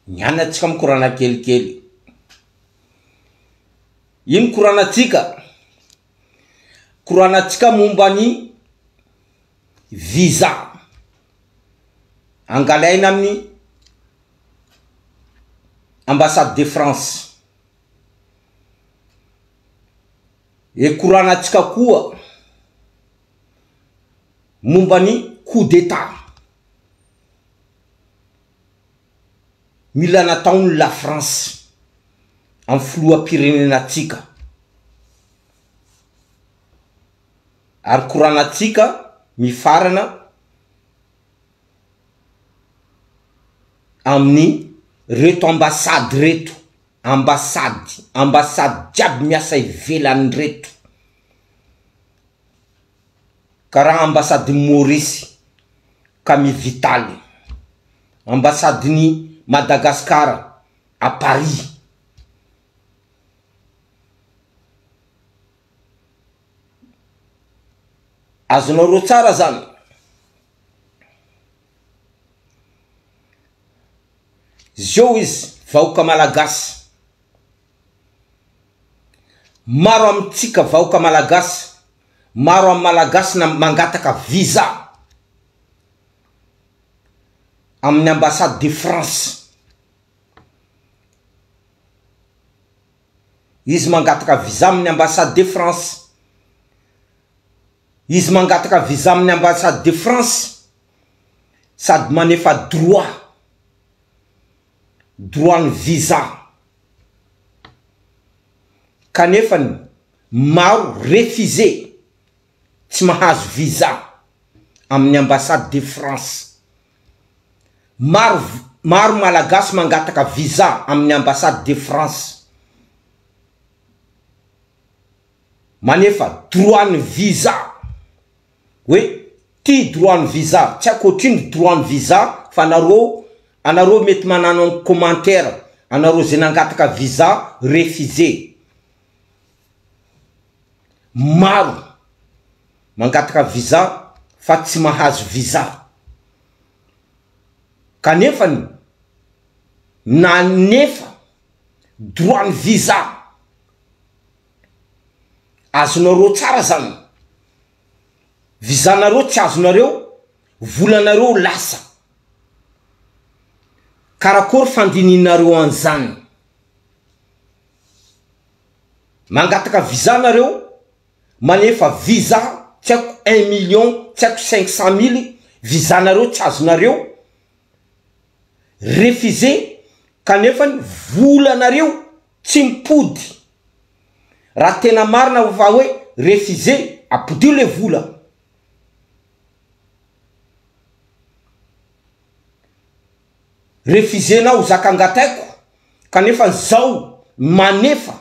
Nyanatsika mikorana kelikely. Ino koranatsika? Koranatsika mombany visa. Angalaina amin'ny ambassade de France. E koranatsika koa mombany coup d'état. Mila nataony la France en filoham-pirenenatsika. Ary koranatsika mifarana amin'ny reto ambassade reto. Ambassade jiaby miasa ivelany reto. Karaha ambassade Maurice Camille Vital, ambassade ni Madagascar à Paris. Azonareo tsara zany. Zio izy vahoaka malagasy. Maro amitsika vahoaka malagasy. Maro am malagasy na mangataka visa amin'ny ambassade de France. Izy mangataka visa amin'ny ambassade de France. Izy mangataka visa amin'ny ambassade de France sady manefa droit ny visa. Kanefany maro refusé tsy mahazo visa amin'ny ambassade de France. Maro malagasy mangataka visa amin'ny ambassade de France. Manefa droit ny visa. Oui, ti droit ny visa. Tsy akoatrino droit ny visa fa anareo mety manano en commentaire. Anareo zay nangataka visa refusé. Maro mangataka visa fa tsy mahazo visa. Kanefany nanefa droit ny visa. Azonareo tsara zany. Vizanareo tsy azonareo, volanareo lasa. Karakory fandininareo an'izany. Mangataka visa nareo, manefa visa tsy haiko 1 million, tsy haiko 500 000, vizanareo tsy azonareo. Refusé, kanefany volanareo tsy mipody. Raha tena marina fa hoe refusé, apodio le vola. Refusé nao zaka angataiko, kanefa zao manefa.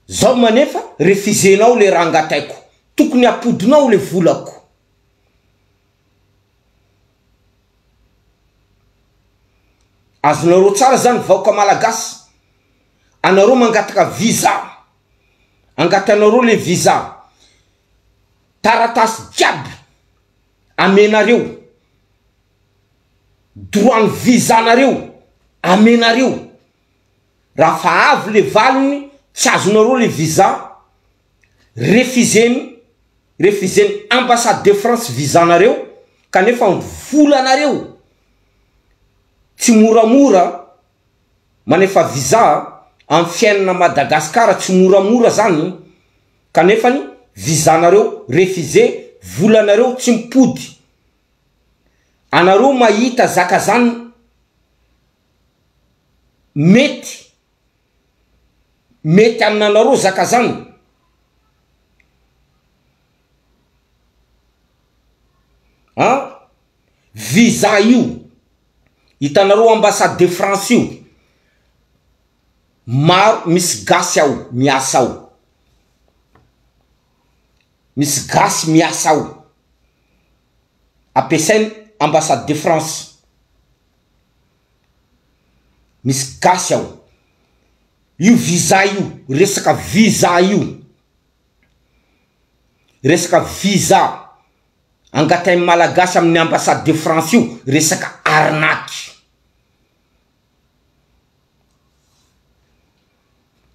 Zao manefa refusé nao le raha angataiko. Tokony apodinao le volako. Azonareo tsara zany vahoaka malagasy. Anareo mangataka visa. Angatanareo le visa. Taratasy jiaby amenareo. Droit ny visa nareo amenareo. Raha fa avy le valiny tsy azonareo le visa. Refusé ambassade de France visa nareo. Kanefa volanareo tsy moramora manefa visa amin'ny fiainana Madagascar tsy moramora zany. Kanefany vizanareo refusé, volanareo tsy mipody. Anareo mahita zaka zany mety aminanareo zaka zany. Visa io hitanareo ambassade de France io. Maro misy gasy ao miasa ao. Misy gasy miasa ao. Ampiasainy ambassade de France. Misy gasy ao. Io visa io, resaka visa io. Resaka visa angatay malagasy amin'ny ambassade de France io resaka arnaque.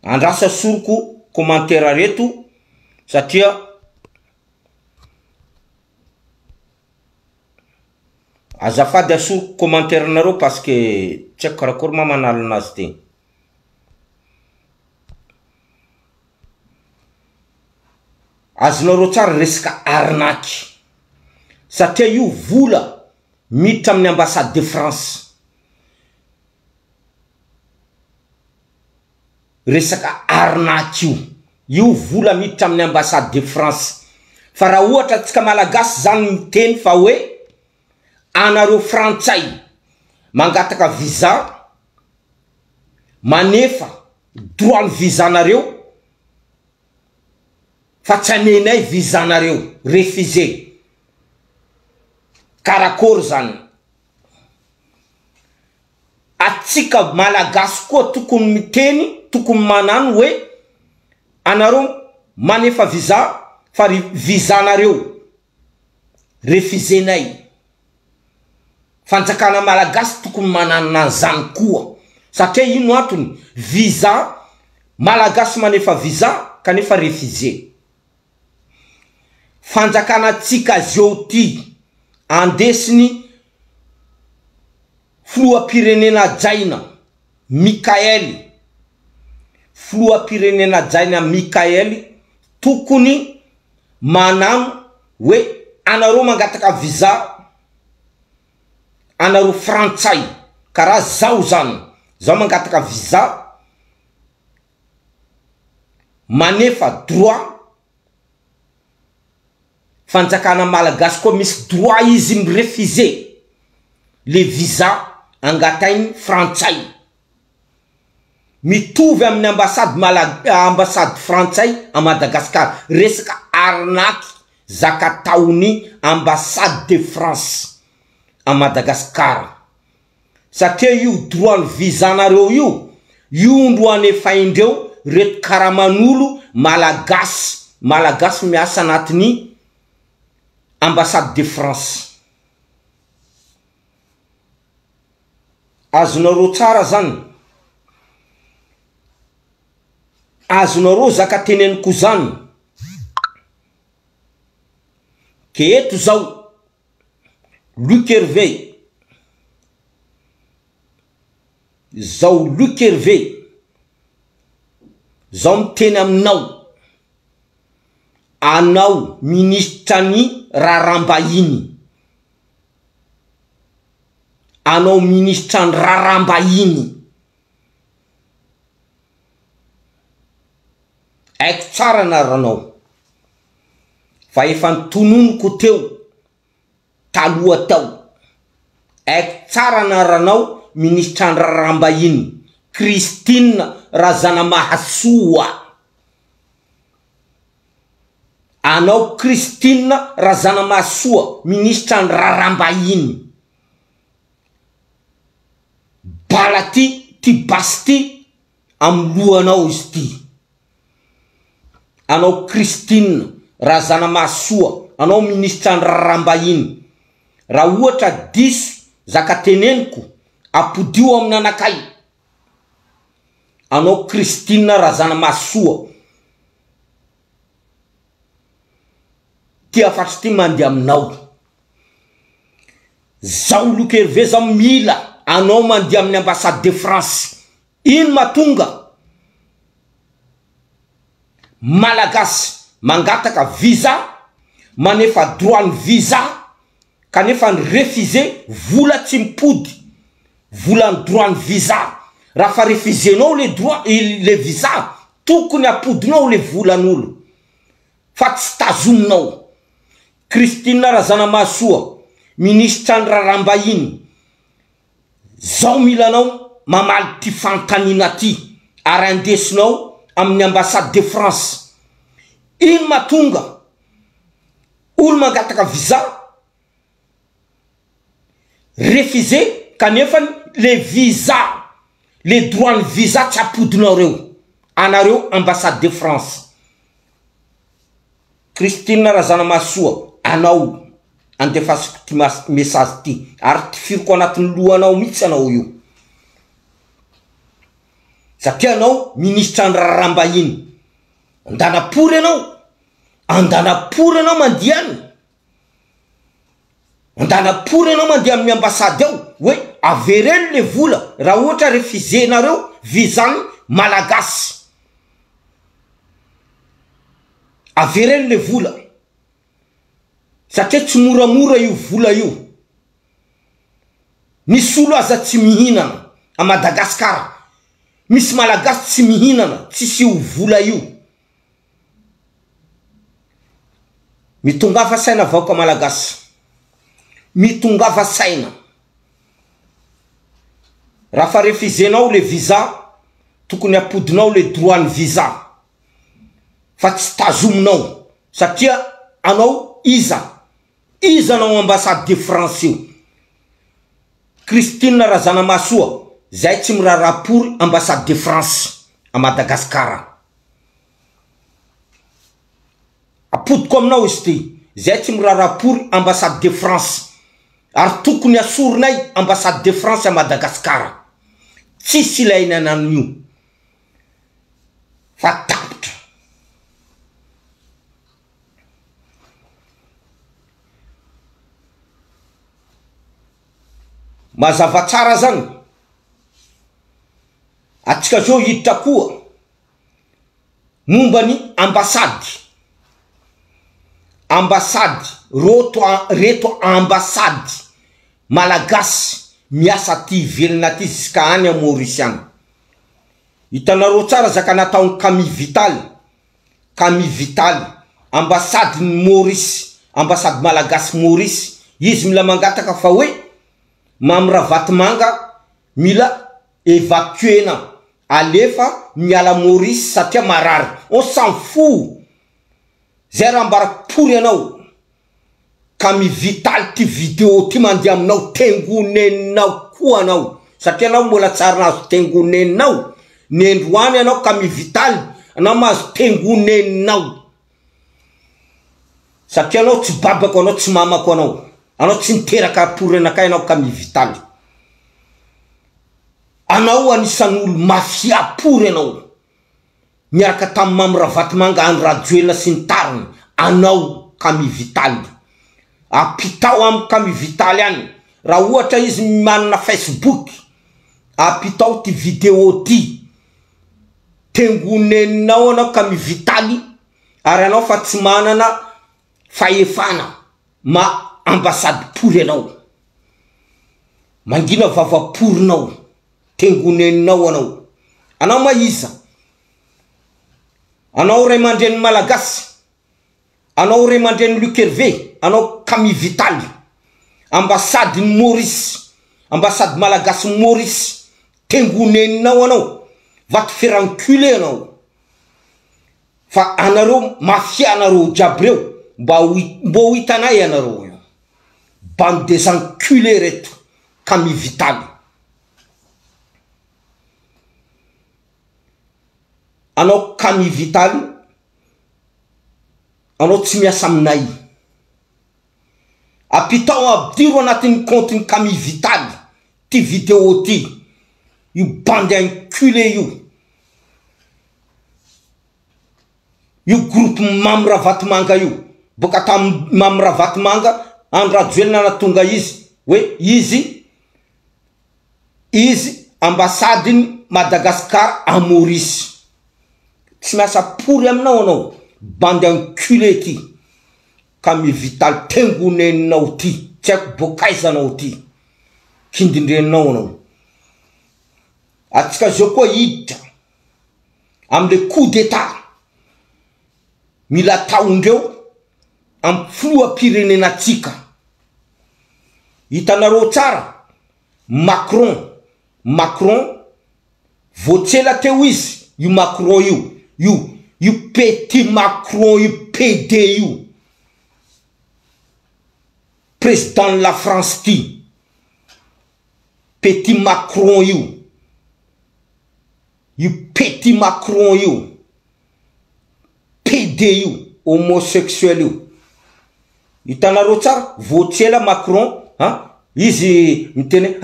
Andrasa soroko commentaire reto satria azafady asoroko commentaire nareo parce que tsy haiko karakory ma manalo anazy teny. Azonareo tsara resaka arnaque satria io vola miditra amin'ny ambassade de France. Resaka arnaque io vola miditra amin'ny ambassade de France. Fa raha ohatra tsika malagasy zany miteny fa hoe anareo frantsay mangataka visa manefa droit ny visa nareo fa tsy amenay visa nareo refusé. Karakory zany atsika malagasy koa tokony miteny, tokony manano hoe anareo manefa visa fa visa nareo refusé nay. Fanjakana malagasy tokony manano an'izany koa satria ino antony? Visa malagasy manefa visa kanefa refusé. Fanjakana tsika zao ty andesiny filoham-pirenena Jaina Mikaely, filoham-pirenena Jaina Mikaely tokony manano hoe anareo mangataka visa anareo frantsay karaha zao zany, zao mangataka visa manefa droit. Fanjakana malagasy koa misy droit izy mirefusé le visa angatainy frantsay. Mitovy amin'ny ambassade frantsay a Madagascar. Resaka arnaque zaka taony ambassade de France a Madagascar. Satria io droit ny visa nareo io ndo anefaindreo reto karamanolo malagasy miasa anatiny ambassade de France. Azonareo tsara zany, azonareo zaka teneniko zany. Ke eto zao Luc Hervé, zao Luc Hervé zao miteny aminao, anao ministra ny rarambahiny, anao ministra ny rarambahiny. Aiko tsara naranao fa efa nitononoko teo taloha tao. Aiko tsara naranao ministra ny rarambahiny Christine Razanamahasoa. Anao Christine Razanamahasoa ministra ny rarambahiny. Bala ty basy ty amlohanao izy ty. Anao Christine Razanamahasoa, anao ministra ny rarambahiny. Raha ohatra diso zaka teneniko apodio amin'ny anakay. Anao Christine Razanamahasoa ty afatry ty mandeha aminao. Zao Luc Hervé zao mila anao mandeha amin'ny ambassade de France. Ino matonga malagasy mangataka visa manefa droit ny visa kanefa ny refusé vola tsy mipody, vola ny droit ny visa. Raha fa refusénao le droit le visa tokony apodinao le volan'olo fa tsy tazominao. Christine Razanamahasoa ministra ny rarambahiny, zao milanao mamaly ty fantanina ty ary andesinao amin'ny ambassade de France. Ino matonga olo mangataka visa refusé kanefa le visa, le droit ny visa tsy apodinao reo anareo ambassade de France. Christine Razanamahasoa, anao andefasiko ty message ty ary tifiriko anatin'ny lohanao mihitsy anao io satria anao ministra ny rarambahiny andanapory anao mandiany andanapory anao mandia amin'ny ambassade ao hoe avereny le vola raha ohatra refusenareo visa malagasy avereny le vola satria tsy moramora io vola io misy olo aza tsy mihinana a Madagasikara misy malagasy tsy mihinana tsisy io vola io mitongava saina vaoka malagasy mitongava saina raha fa refusenao le visa tokony apodinao le droit ny visa fa tsy tazominao satria anao iza anao ambassade de France io Christine Razanamasoa zay tsy mirarapory ambassade de France a Madagasikara apodiko aminao izy ty zay tsy mirarapory ambassade de France ary tokony asorinay ambassade de France a Madagasikara tsisy ilaina anan'io fa tapitra mazava tsara zany atsika zao hiditra koa momba ny ambassade reto ambassade malagasy miasa ty velona ty ziska any a Maurice any hitanareo tsara zaka nataony Camille Vital ambassade ny Maurice ambassade malagasy Maurice izy mila mangataka fa hoe Mamravatomanga mila évacuena alefa miala Maurice satria marary on s'en fout zay raha mbarapory anao Camille Vital ty vidéo ty mandeha aminao tengonenao koa anao satria anao mbola tsara nazo tengonenao nendroany anao Camille Vital anao mazo tengonenao satria anao tsy babako anao tsy mamako anao tsy niteraka pory anakay anao Camille Vital anao anisan'olo mafia pory anao miaraka tamin'ny Mamravatomanga any Rajoelina sy ny tariny anao Camille Vital apitao amin'ny Camille Vital any raha ohatra izy manana Facebook apitao ty vidéo ty tengonenao anao Camille Vital ary anao fa tsy manana fahefana ambassade pory mangina vavaporinao tengonenao anao maiza anao ray mandreny malagasy anao ray mandreny Luc Hervé anao Camille Vital ambassade ny Maurice ambassade malagasy Maurice tengonenao anao va te faire enculer anao fa anareo mafia anareo jiaby reo mbo hitanay anareo bande des enculés reto Camille Vital anao Camille Vital anao tsy miasa aminay apitao abdiro anatin'ny compte Camille Vital ty vidéo ty io bande enculé io groupe Mamravatomanga io boka tam Mamravatomanga Rajoelina natonga izy hoe izy ambassade ny Madagascar a Maurice tsy miasa pory aminao anao bande enculé ty Camille Vital tengonenao ty tsy haiko bokaizanao ty kindindrenao anao atsika zao koa hiditra amle coup d'état mila taondreo am filoam-pirenenatsika hitanareo tsara Macron voatsela teo izy io Macron io petit Macron io PD io président de la France ty petit Macron io petit Macron io PD io homosexuel Itanaro tsara voatsela Macron izy miteny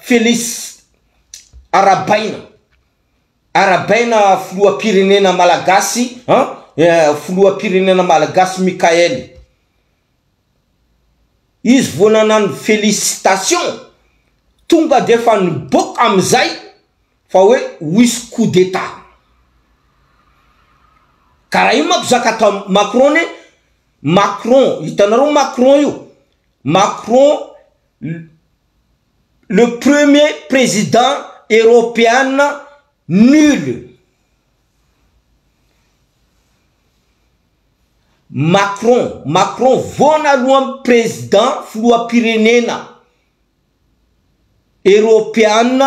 Félix Arabaina filoham-pirenena malagasy filoham-pirenena malagasy Mikael izy vonanano félicitation tonga defa niboka amizay fa hoe wisy coup d'état karaha io manko zaka atao Macron hitanareo Macron io Macron le premier président européen nul. Macron vonalohany président filoham-pirenena européenne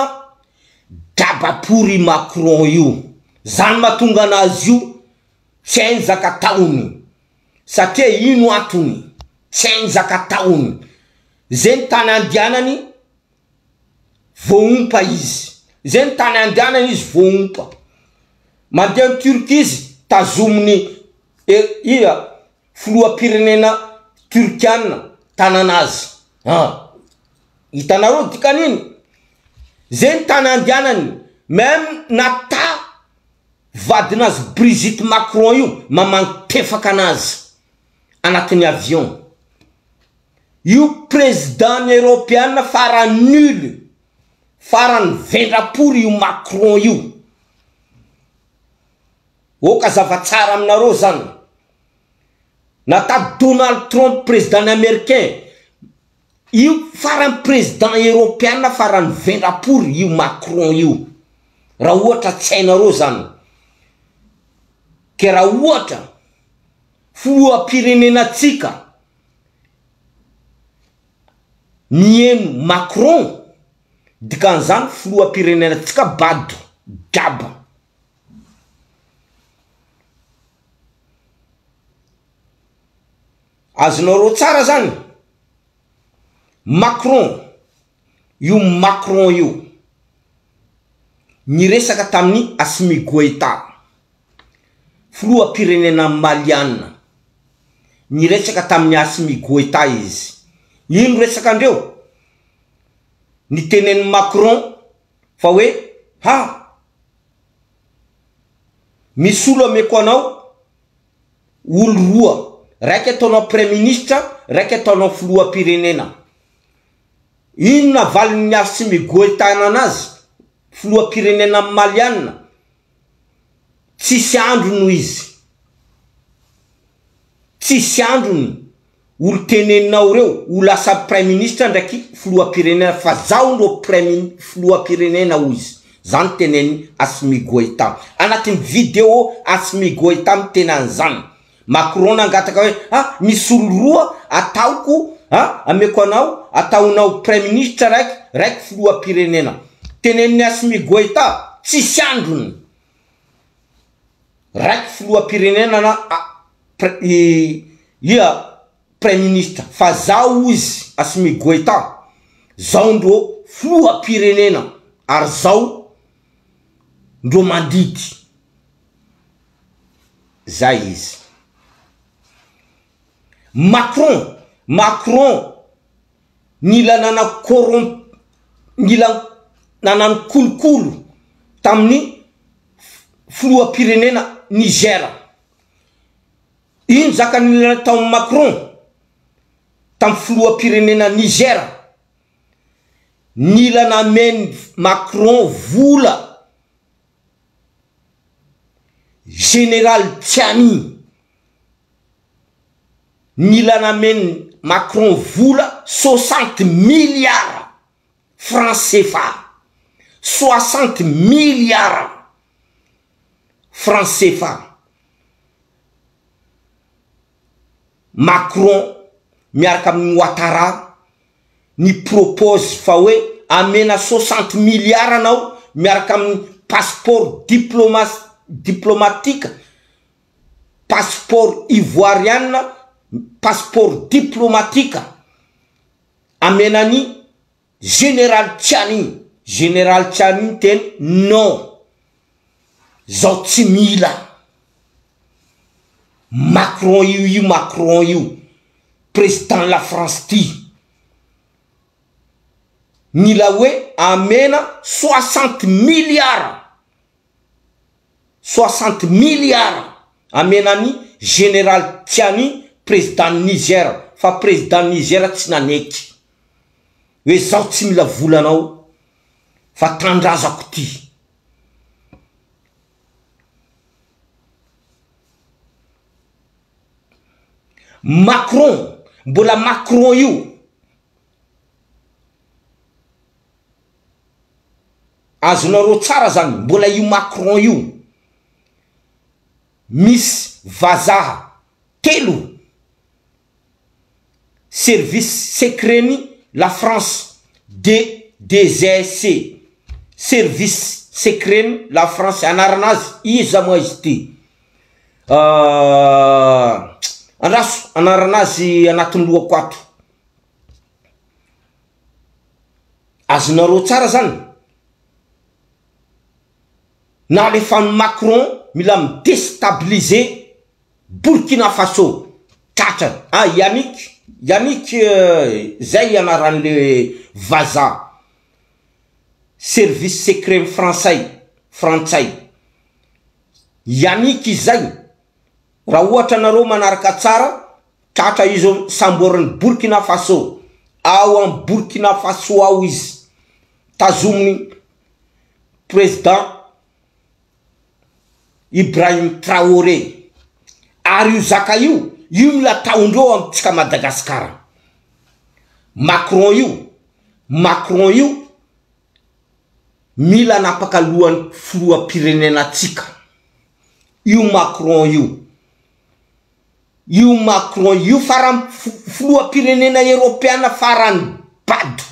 dabapory Macron io zany mahatonga anazy io tsy hainy zaka taony satria ino antony tsy hainy zaka taony zay tany andianany voompa izy zay tany andianany izy voompa mandeha Turquie izy tazominy filoham-pirenena turkiana tananazy hitanareo dikaniny zay tany andianany même nata vadinazy Brigitte Macron io mamantefaka anazy anatin'ny avion io président européen farany nul farany vendrapory io Macron io oka zavatsara aminareo zany nata Donald Trump président américain io farany président européen farany vendrapory io Macron io raha ohatra tsy hainareo zany ke raha ohatra filoham-pirenenatsika mieno Macron dikan'izany filoham-pirenenatsika bado draba azonareo tsara zany Macron io niresaka tamin'ny Assimi Goïta filoham-pirenena maliana niresaka tamin'ny Assimi Goïta izy ino resaka andreo nitenen'ny Macron fa hoe misy olo ameko anao olo roa raiky ataonao premier ministre raiky ataonao filoham-pirenena ino navalin'ny Assimi Goïta anazy filoham-pirenena maliana tsisy andro izy tsisy androny olo teneninao reo olo lasa premier ministre ndraiky filoham-pirenena fa zaho ndo filoham-pirenena hoy izy zany teneny Assimi Goïta anatin'ny vidéo Assimi Goïta miteny an'izany Macron nangataka hoe misy olo roa ataoko ameko anao ataonao premier ministre raiky filoham-pirenena tenen'ny Assimi Goïta tsisy androny raiky filoham-pirenena na premier ministre fa zaho izy Assimi Goïta zao ndo filoham-pirenena ary zao ndo mandidy zay izy Macron nila nanano kolokolo tamin'ny filoham-pirenena Niger ino zaka nila tao Macron tam filoham-pirenena Niger nila namen Macron vola général Tiani nila namen Macron vola 60 milliards francs CFA 60 milliards francs CFA Macron miaraka amin'ny Ouattara ni propose fa hoe amena 60 milliards anao miaraka amin'ny passeport diplomatique passeport ivoirienne passeport diplomatique amenani général Tiani ten non zao tsy mila Macron io président la France ty mila hoe amena 60 milliards 60 milliards amena ni général Tiani président Niger fa président Niger tsy naneky hoe zao tsy mila volanao fa tandrazako ty Macron mbola Macron io azonareo tsara zany mbola io Macron io Miss vazaha telo service secret ni la France DGSC service secret ni la France anaranazy iza moa izy ty andraso anaranazy anatin'ny lohako ato azonareo tsara zany na le fan Macron mila me déstabiliser Burkina Faso tatra Yannick zay anaran le vaza service secret français Yannick zay raha ohatra nareo manaraka tsara tatra izo samboriny Burkina Faso ao am Burkina Faso ao izy tazominy président Ibrahim Traoré ary io zaka io mila taondreo amitsika Madagasikara Macron io mila napaka lohan'ny filoha-pirenenantsika io Macron io farany filoha-pirenena européenne farany bado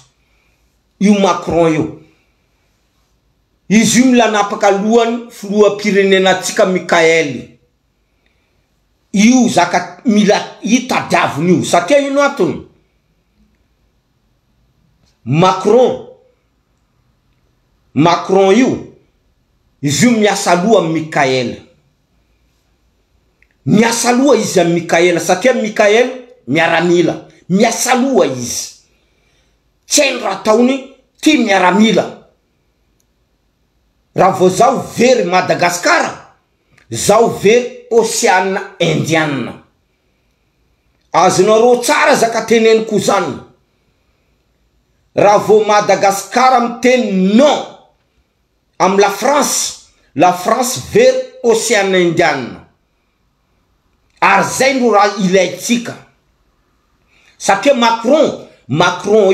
io Macron io izy io mila napaka lohan'ny filoha-pirenenantsika Mikael io zaka mila hitadiaviny io satria ino atony Macron io izy io miasa loha amin'ny Mikael miasa loha izy amin'ny Mikael satria Mikael miaramila miasa loha izy tsy raha taony ty miaramila raha vao zao very Madagasikara zao very Océan Indien azonareo tsara zaka teneniko zany raha vao Madagasikara miteny non am la France very Océan Indien ary zay no raha ilaitsika satria Macron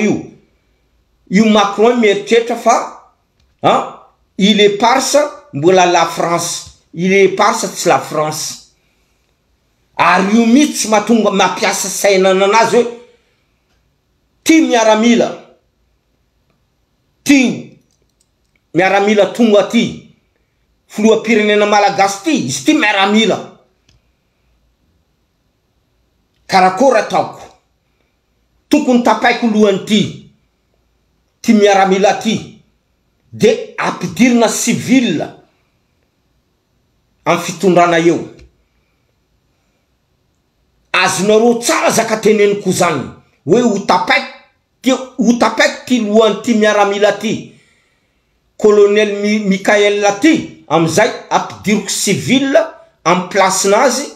io Macron mieritreritra fa il est parse mbola la France il est parse tsy la France ary io mihitsy matonga mampiasa sainana anazy hoe ty miaramila tonga ty filoha-pirenena malagasy ty izy ty miaramila karakory ataoko tokony tapaiko lohany ty miaramila ty de ampidirina civil am fitondrana eo azonareo tsara zaka teneniko zany hoe ho tapaiko ty lohany ty miaramila ty colonel Mikael ty amizay ampidiriko civil am place nazy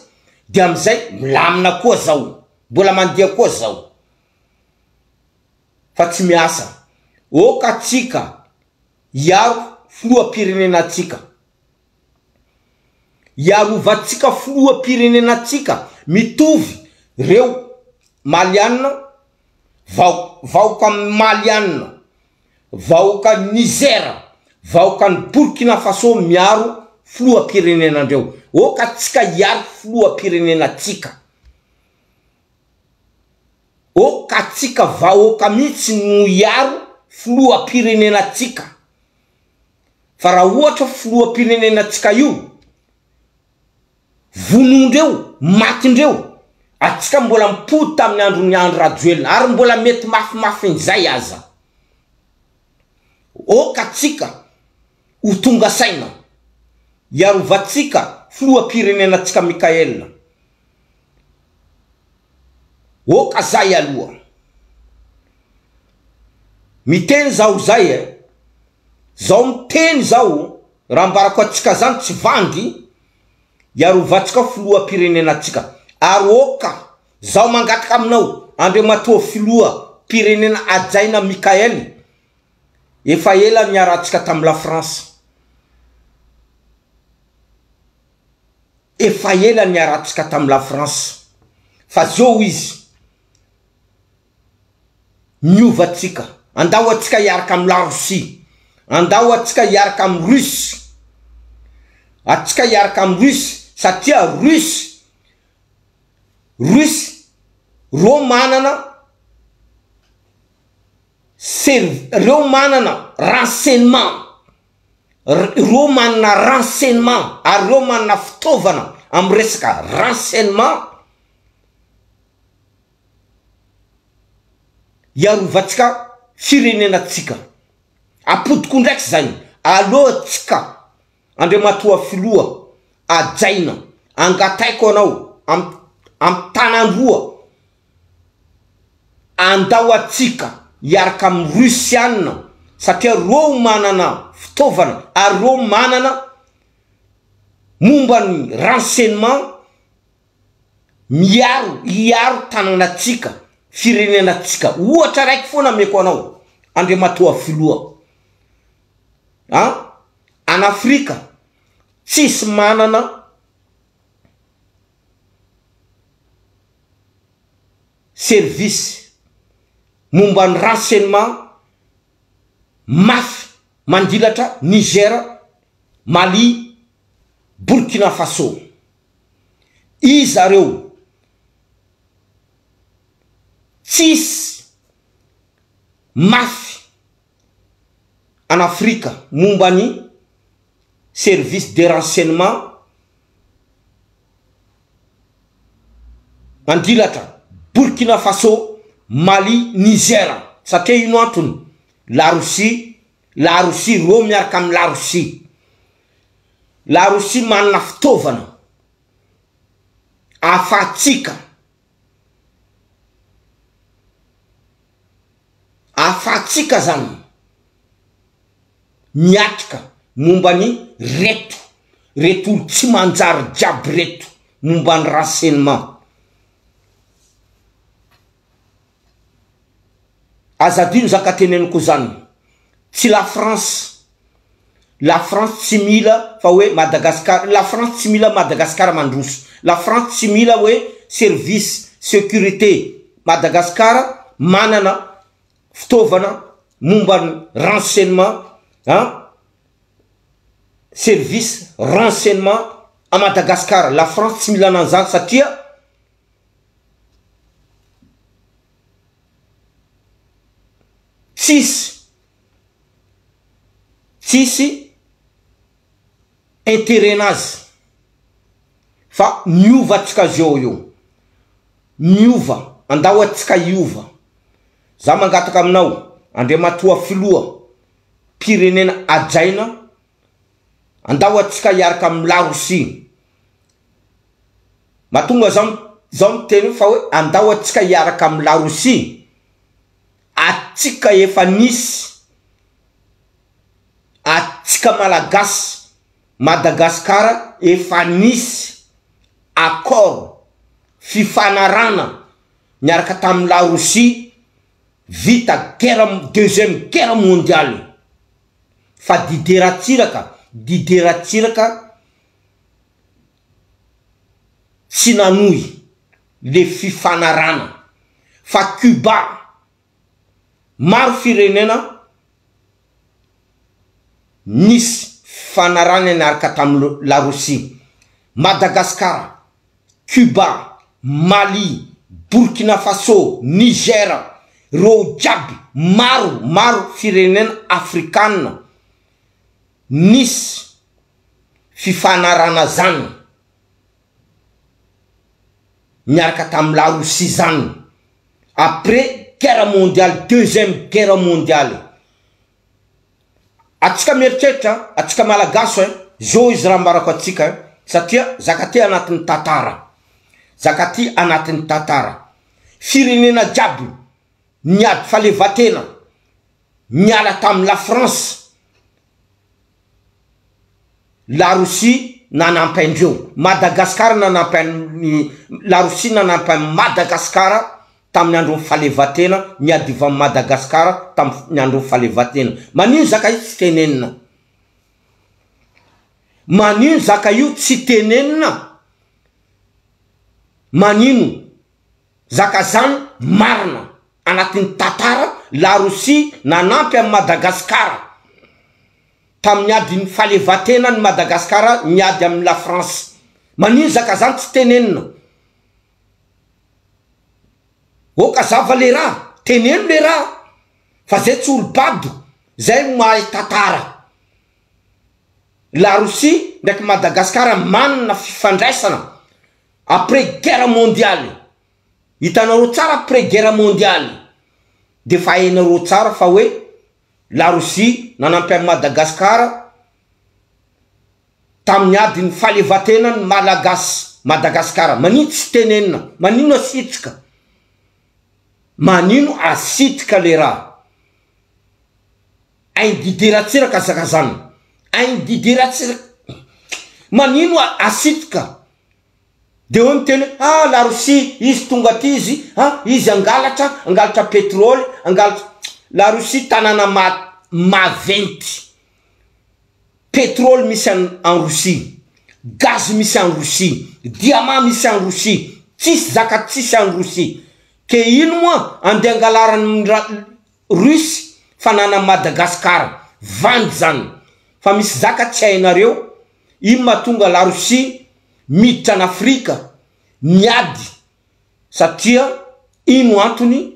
de amizay milamina koa zao mbola mandeha koa zao fa tsy miasa oka tsika iaro filoha-pirenenantsika iarovantsika filoha-pirenenantsika mitovy reo Maliana vaoka Maliana vaoka Niger vaoka ny Burkina Faso miaro filoha-pirenenandreo oka tsika iaro filoha-pirenenantsika oka tsika vaoka mihitsy no iaro filoha-pirenenantsika fa raha ohatra filoha-pirenenantsika io vonondreo matindreo atsika mbola mipody tamin'ny andron'ny andro rajoelina ary mbola mety mafimafyzay aza oka tsika ho tonga saina iarovantsika filoha-pirenenantsika Mikael oka zay aloha miteny zao zay zao miteny zao raha mbarako atsika zany tsy vandy iarovatsika filoha pirenena-tsika ary oka zao mangataka aminao Andriamatoa filoha pirenena ajaina Mikaely efa ela niaratsika tam la France efa ela niaratsika tam la France fa zao izy niovatsika andao atsika iaraka am la Russie andao atsika iaraka am Russe atsika iaraka am Russe satria Russe reo manana renseignement reo manana renseignement ary reo manana fitaovana am resaka renseignement iarovatsika firenenatsika apodiko ndraiky zany alohatsika Andriamatoa filoha ajaina angataiko anao am tanandroa andao atsika iaraka am Russianina satria reo manana fitaovana ary reo manana mombany renseignement iaro tananatsika firenenatsika ohatra raiky foana meko anao Andriamatoa filoha an Afrika tsisy manana service mombany renseignement mafy mandilatra Niger, Mali, Burkina Faso izareo tsisy mafy en Afrika mombany service de renseignement mandilatra Burkina Faso, Mali, Niger satria ino antony la Russie reo miaraka am la Russie manana fitaovana afatsika zany miatrika mombany reto tsy manjary jiaby reto mombany renseignement azadino zakateneniko zany tsy la France tsy mila fa hoe Madagascar la France tsy mila Madagascar mandroso la France tsy mila hoe service sécurité Madagascar manana fitaovana mombany renseignement service renseignement à Madagascar la France tsy mila nanzany satria tsisy intérêt nazy fa miova atsika zao io miova andao atsika iova za mangataka aminao Andriamatoa filoha pirenena ajaina andao atsika iaraka am la Russie matonga zao miteny fa hoe andao atsika iaraka am la Russie atsika efa nisy atsika malagasy Madagascar efa nisy accord fifanarana niaraka tam la Russie vita deuxième guerre mondiale fa dideratsiraka tsy nanohy le fifanarana fa Cuba maro firenena nisy fifanarana niaraka tam la Russie Madagascar, Cuba, Mali, Burkina Faso, Niger reo jiaby maro firenena afrikanina nisy fifanarana zany miaraka tam la Russie zany après guerre mondiale, deuxième guerre mondiale. Atsika mieritreritra atsika malagasy zao izy raha mbarako atsika satria zakaty anatin'ny tatara firenena jiaby niady falevatena niala tam la France, la Russie nanampendreo, Madagascar nanampany la Russie nanampany Madagascar tam andro falevatena niady va Madagascar tam andro falevatena. Manino zaka io tsy tenenina, manino zaka io tsy tenenina, manino zaka zany marina anatin'ny tatara. La Russie nanampy am Madagascar tam niady ny falevatena ny Madagascar niady am la France. Manino zaka zany tsy tenenina? Oka zava le raha, teneno le raha, fa zay tsy olo bado, zay mahay tatara. La Russie ndraiky Madagascar manana fifandraisana après guerre mondiale. Hitanareo tsara après guerre mondiale de fa hainareo tsara fa hoe la Russie nanampy am Madagascar tam niady ny falevatena ny malagasy Madagascar. Manino tsy tenenina? Manino asitrika? Manino asitrika le raha? Aindidiratsiraka zaka zany, aindidiratsiraka. Manino asitrika? De hoe miteny la Russie izy tonga ty izy izy angalatra pétrole, angalatra. La Russie tanana maventy, pétrole misy en Russie, gaz misy en Russie, diamant misy en Russie, tsisy zaka tsisy en Russie. Ke ino moa andeha angalarany Russie fanana Madagascar vandy zany, fa misy zaka tsy hainareo. Ino mahatonga la Russie miditra an'Afrika miady? Satria ino antony?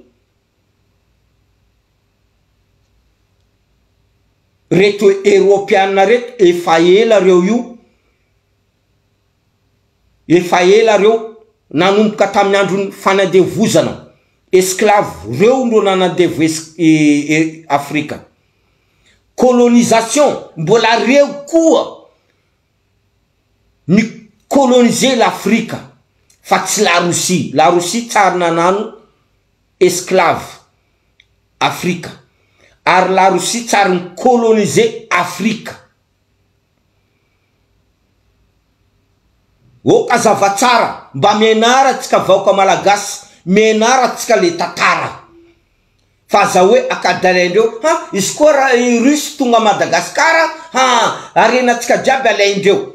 Reto Europeana reto efa ela reo io, efa ela reo nanomboka tamin'ny andro fanadevozana esclave, reo ndo nanadevo Afrika. Colonisation mbola reo koa ni coloniser l'Afrique, fa tsy la Russie. La Russie tsary nanano esclave Afrika, ary la Russie tsary ny coloniser Afrika. Oka zava tsara mba menara tsika vaoka malagasy, menara tsika le tatara. Fa za hoe akadalaindreo izy koa raha Russie tonga Madagascar arena tsika jiaby alaindreo.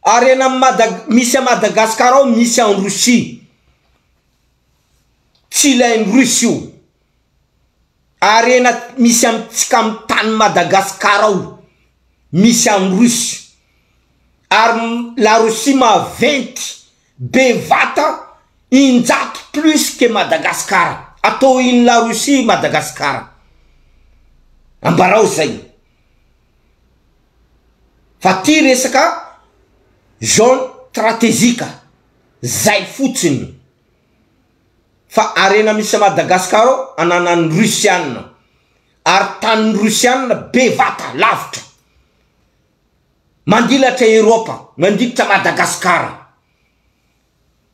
Arena misy a Madagascar ao misy en Russie, tsy ilain'ny Russie io. Arena misy amitsika am tany Madagascar ao misy en Russie. Ary la Russie maventy bevata injato plus que Madagascar. Atao ino la Russie Madagascar? Ambarao zay. Fa ty resaka zone stratégique zay fotsiny. Fa arena misy Madagascar ananan'ny Russiane, ary tany Russiane bevata lavitra mandilatra Europa, mandilatra Madagascar.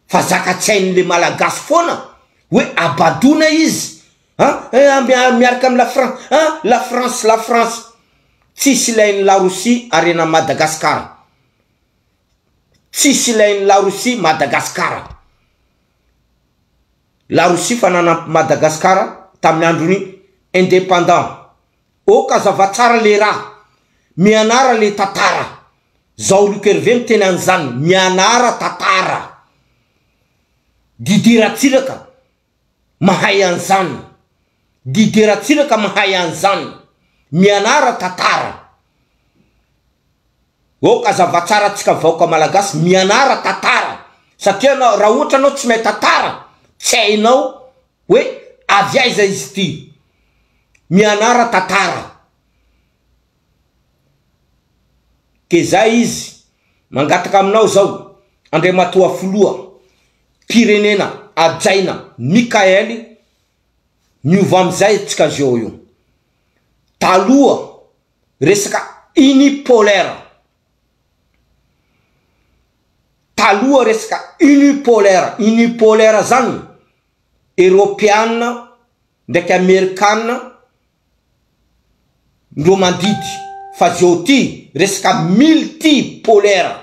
Fa zaka tsy hain'le malagasy foana hoe abadona izy miaraka am la France. Tsisy ilain'ny la Russie arena Madagascar, tsisy ilain'ny la Russie Madagascar. La Russie fanana Madagascar tamin'ny androny indépendant. Oka zava tsara le raha, mianara le tatara. Zao Lukerve miteny an'izany, mianara tatara. Didiratsiraka mahay an'izany, didiratsiraka mahay an'izany, mianara tatara. Oka zava tsara tsika vaoka malagasy mianara tatara. Satria raha ohatra anao tsy mahay tatara, tsy hainao hoe avy aiza izy ty. Mianara tatara. Ke zay izy mangataka aminao zao Andriamatoa Filoha Pirenena Adjaina Mikaely miova amizay tsika zao io. Taloha resaka unipolaire, taloha resaka unipolaire zany Européenne ndraiky Amerikana ndro mandidy fa zao ty resaka multipolaire.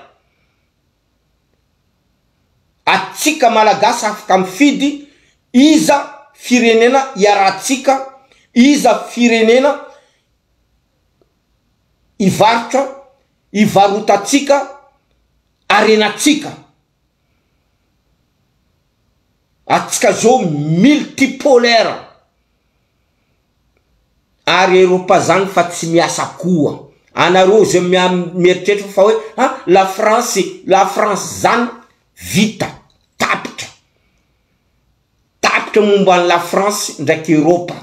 Atsika malagasy afaka mifidy iza firenena iaratsika, iza firenena ivarotra ivarotatsika arenatsika. Atsika zao multipolaire. Ary Europa zany fa tsy miasa koa. Anareo zay mieritreritra fa hoe la France zany vita tapitra momba la France ndraiky Europa.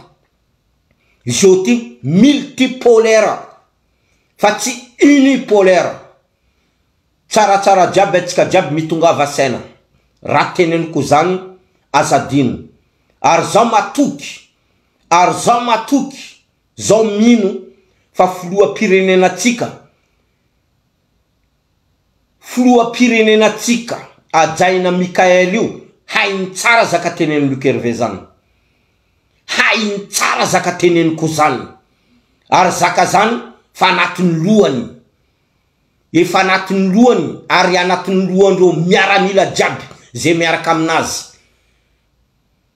Zao ty multipolaire fa tsy unipolaire. Tsaratsara jiaby atsika jiaby mitongava saina. Raha teneniko zany azadino. Ary zao matoky zao mino fa filoha-pirenenatsika ajaina Mikael io hainy tsara zaka tenen'ny Luc Hervé zany. Hainy tsara zaka teneniko zany. Ary zaka zany fa anatin'ny lohany. Efa anatin'ny lohany ary anatin'ny lohandreo miaramila jiaby zay miaraka aminazy.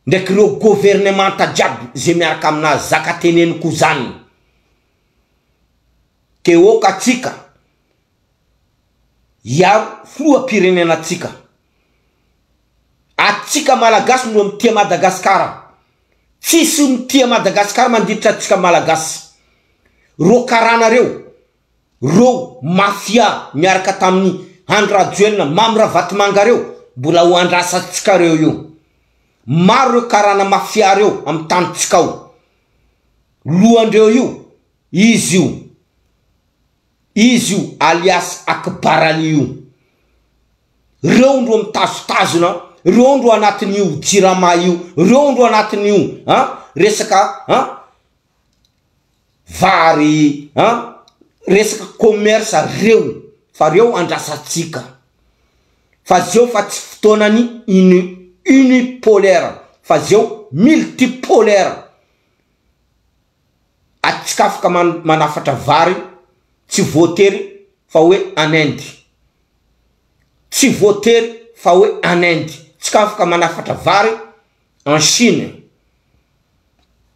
Ndraiky reo gouvernementa jiaby zay miaraka aminazy. Zaka teneniko zany. Ke oka atsika iaro filoha-pirenenatsika. Atsika malagasy no mitia Madagasikara. Tsisy mitia Madagasikara mandiditra atsika malagasy. Ro karanareo, ro mafia miaraka tamin'ny Andry Rajoelina, Mamy Ravatomanga reo, mbola ho andrasatsika reo io. Maro reo karana mafia reo amin'ny tanitsika ao. Lohandreo io, izy io alias Akbar Ali io. Reo ndro mitazotazona, reo ndro anatin'io jirama io, reo ndro anatin'io resaka vary resaka commerce reo. Fa reo andrasatsika. Fa zao fa tsy fotoanany unipolaire fa zao multipolaire. Atsika afaka manafatra vary tsy voatery fa hoe en Inde. Tsy voatery fa hoe en Inde. Tsika afaka manafatra vary en Chine.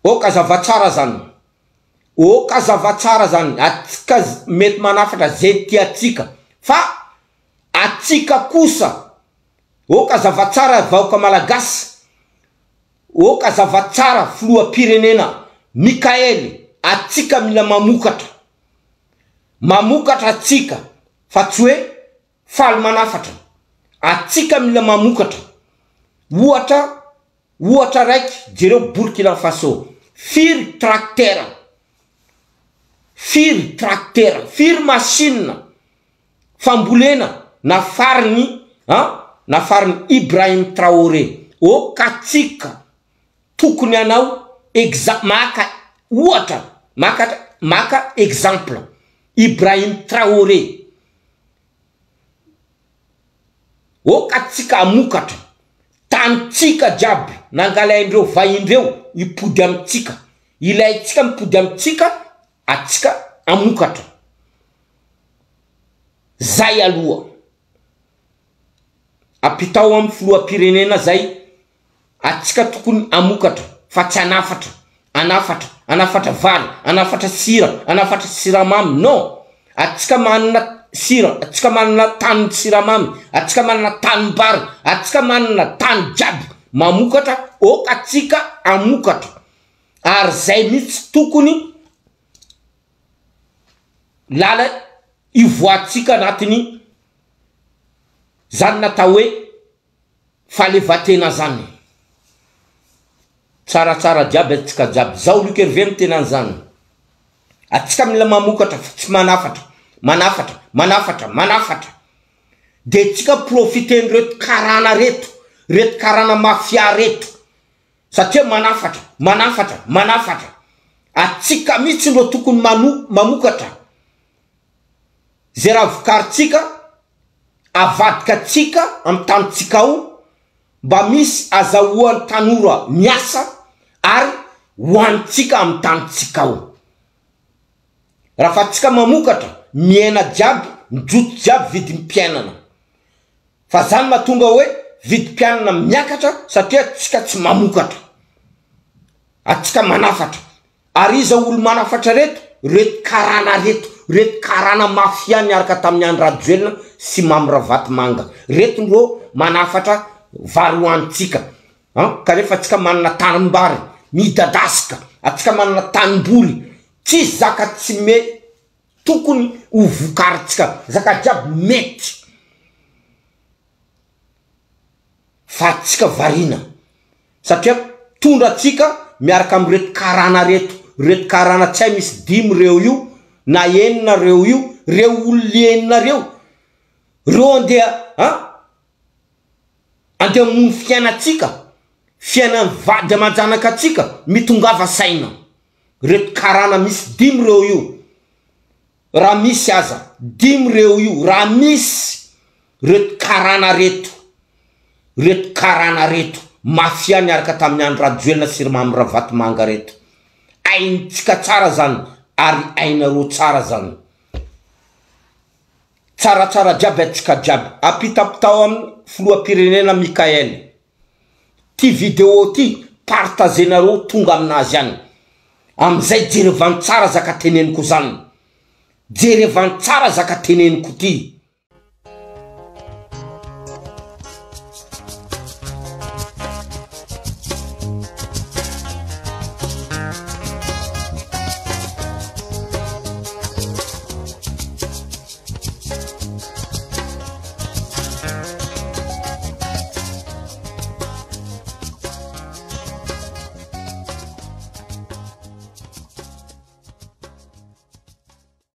Oka zavatsara zany. Oka zavatsara zany. Atsika mety manafatra zay tiatsika. Fa atsika kosa oka zavatsara vahoaka malagasy. Oka zavatsara filoha-pirenena Mikael. Atsika mila mamokatra. Mamokatra atsika fa tsy hoe faly manafatra. Atsika mila mamokatra. Ohatra raiky jereo Burkina Faso. Firy tracteur, firy machine fambolena nafariny Ibrahim Traoré. Okatsika tokony anao maka exemple Ibrahim Traoré. Okatsika amokatra tanitsika jiaby nangalaindreo vahindreo ipody amitsika. Ilaitsika mipody amitsika. Atsika amokatra. Zay aloha. Apitao amin'ny filoha-pirenena zay. Atsika tokony amokatra fa tsy anafatra vary, anafatra sira, anafatra siramamy. Non. Atsika manana sira, atsika manana tany siramamy, atsika manana tany bary, atsika manana tany jiaby. Mamokatra, okatsika amokatra. Ary zay mitsy tokony lala ivoatsika anatiny zany natao hoe falevatena zany. Tsaratsara jiaby atsika jiaby. Zao Luc Hervé tenany zany. Atsika mila mamokatra tsy manafatra. De tsika profiten reto karana reto karana mafia reto. Satria manafatra. Atsika mitsy ndro tokony mamokatra. Zay raha vokaritsika avadika tsika amin'ny tanitsika ao mba misy azahoan'ny tanora miasa ary hoantsika amin'ny tanitsika ao. Raha fa tsika mamokatra miaina jiaby, mijoto jiaby vidim-piainana. Fa zany mahatonga hoe vidim-piainana miakatra satria tsika tsy mamokatra. Atsika manafatra. Ary iza olo manafatra reto karana reto karana mafia niaraka tamin'ny Andry Rajoelina sy Mamy Ravatomanga. Reto ndro manafatra varoantsika. Ka rehefa tsika manana tanimbary, midadasika, atsika manana tanimboly, tsy zaka tsy me tokony ho vokaritsika, zaka jiaby mety. Fa tsika varina. Satria tondra tsika miaraka amin'ny reto karana tsy hay misy 5 reo io, na 9 reo io, reo olona 9 reo. Reo andeha mono fiainatsika, fiainan'ny vady aman-janaka atsika, mitongava saina. Reto karana misy 5 reo io. Raha misy aza 5 reo io, raha misy reto karana reto mafia niaraka tamin'ny Andry Rajoelina sy Mamy Ravatomanga reto. Aintsika tsara zany ary ainareo tsara zany. Tsara jiaby atsika jiaby. Apitapitao amin'ny filoham-pirenena Mikael. Ty vidéo ty partagenareo tonga aminazy any. Amizay jerevany tsara zaka teneniko zany. Jerevany tsara zaka teneniko ty.